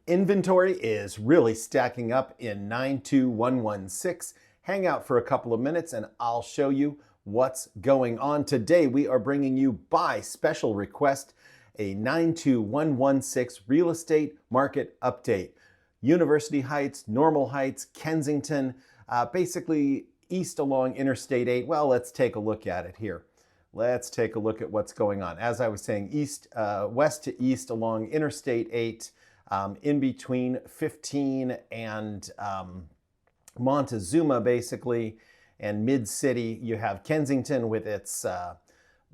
Inventory is really stacking up in 92116. Hang out for a couple of minutes and I'll show you what's going on. Today we are bringing you by special request a 92116 real estate market update. University Heights, Normal Heights, Kensington, basically east along Interstate 8. Well, let's take a look at it here. Let's take a look at what's going on. As I was saying, west to east along Interstate 8, in between 15 and Montezuma, basically, and Mid-City, you have Kensington with its,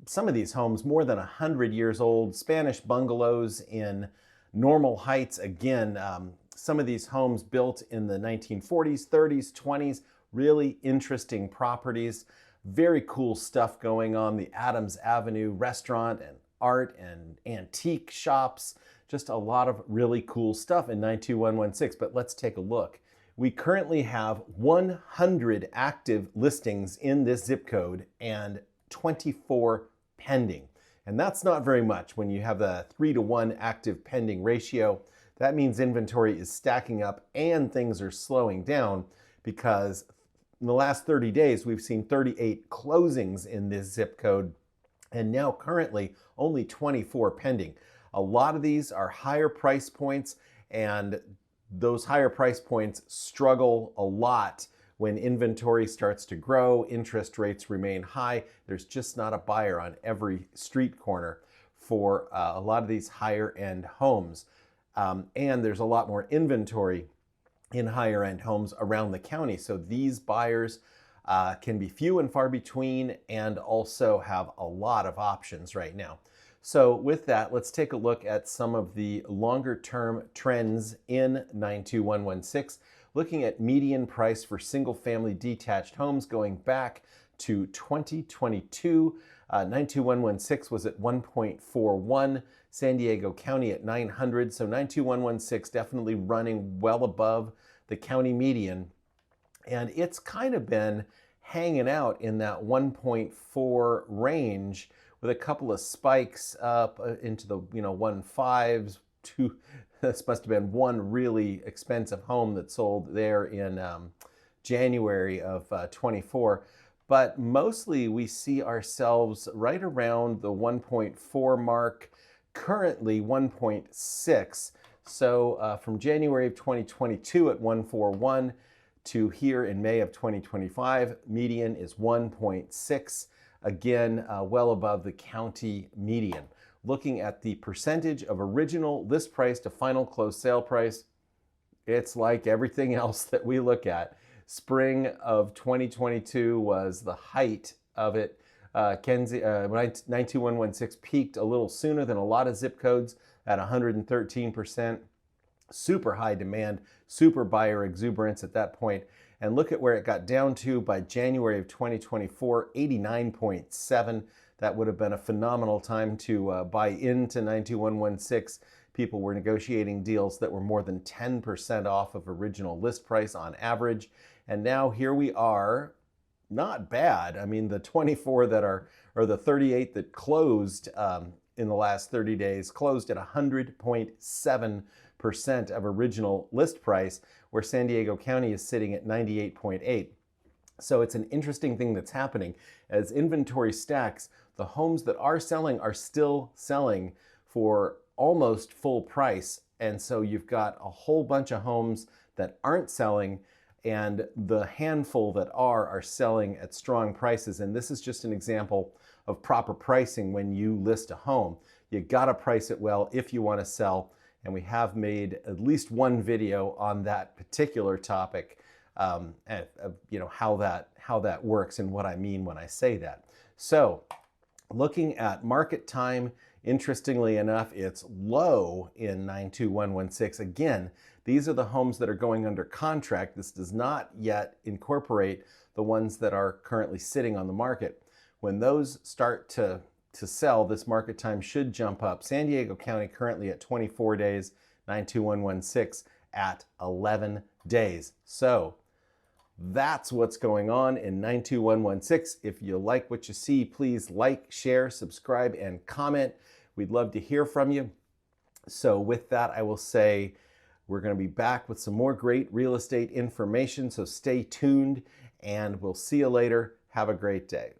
some of these homes more than 100 years old, Spanish bungalows in Normal Heights. Again, some of these homes built in the 1940s, 30s, 20s, really interesting properties. Very cool stuff going on. The Adams Avenue restaurant and art and antique shops. Just a lot of really cool stuff in 92116, but let's take a look. We currently have 100 active listings in this zip code and 24 pending. And that's not very much when you have a 3-to-1 active pending ratio. That means inventory is stacking up and things are slowing down because in the last 30 days, we've seen 38 closings in this zip code and now currently only 24 pending. A lot of these are higher price points, and those higher price points struggle a lot when inventory starts to grow, interest rates remain high. There's just not a buyer on every street corner for a lot of these higher end homes. And there's a lot more inventory in higher end homes around the county. So these buyers can be few and far between and also have a lot of options right now. So with that, let's take a look at some of the longer term trends in 92116, looking at median price for single family detached homes going back to 2022. 92116 was at 1.41, San Diego County at 900. So 92116 definitely running well above the county median. And it's kind of been hanging out in that 1.4 range with a couple of spikes up into the 1.5s. This must have been one really expensive home that sold there in January of 24. But mostly we see ourselves right around the 1.4 mark, currently 1.6. So from January of 2022 at 141 to here in May of 2025, median is 1.6. Again, well above the county median. Looking at the percentage of original list price to final closed sale price, it's like everything else that we look at. Spring of 2022 was the height of it. 92116 peaked a little sooner than a lot of zip codes at 113%. Super high demand, super buyer exuberance at that point. And look at where it got down to by January of 2024, 89.7. That would have been a phenomenal time to buy into 92116. People were negotiating deals that were more than 10% off of original list price on average. And now here we are, not bad. I mean, the 24 that are, or the 38 that closed in the last 30 days, closed at 100.7% of original list price, where San Diego County is sitting at 98.8. So it's an interesting thing that's happening. As inventory stacks, the homes that are still selling for almost full price. And so you've got a whole bunch of homes that aren't selling, and the handful that are selling at strong prices. And this is just an example of proper pricing when you list a home. You gotta price it well if you wanna sell. And we have made at least one video on that particular topic, how that works and what I mean when I say that. So looking at market time, interestingly enough, it's low in 92116. Again, these are the homes that are going under contract. This does not yet incorporate the ones that are currently sitting on the market. When those start to sell, this market time should jump up. San Diego County currently at 24 days, 92116 at 11 days. So that's what's going on in 92116. If you like what you see, please like, share, subscribe, and comment. We'd love to hear from you. So with that, I will say We're going to be back with some more great real estate information, so stay tuned, and we'll see you later. Have a great day.